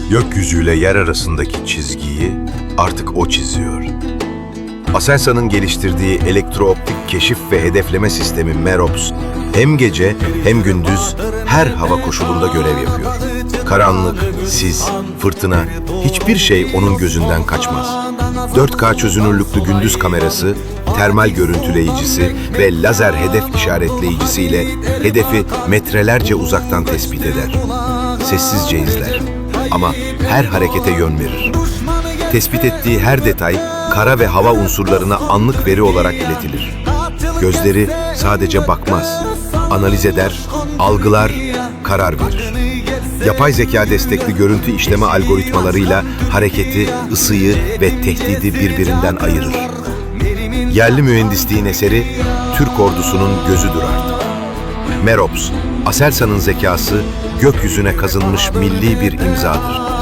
Gökyüzüyle yer arasındaki çizgiyi artık o çiziyor. Aselsan'ın geliştirdiği elektrooptik keşif ve hedefleme sistemi MEROPS, hem gece hem gündüz her hava koşulunda görev yapıyor. Karanlık, sis, fırtına, hiçbir şey onun gözünden kaçmaz. 4K çözünürlüklü gündüz kamerası, termal görüntüleyicisi ve lazer hedef işaretleyicisiyle hedefi metrelerce uzaktan tespit eder. Sessizce izler ama her harekete yön verir. Tespit ettiği her detay kara ve hava unsurlarına anlık veri olarak iletilir. Gözleri sadece bakmaz, analiz eder, algılar, karar verir. Yapay zeka destekli görüntü işleme algoritmalarıyla hareketi, ısıyı ve tehdidi birbirinden ayırır. Yerli mühendisliğin eseri, Türk ordusunun gözüdür artık. MEROPS, Aselsan'ın zekası gökyüzüne kazınmış milli bir imzadır.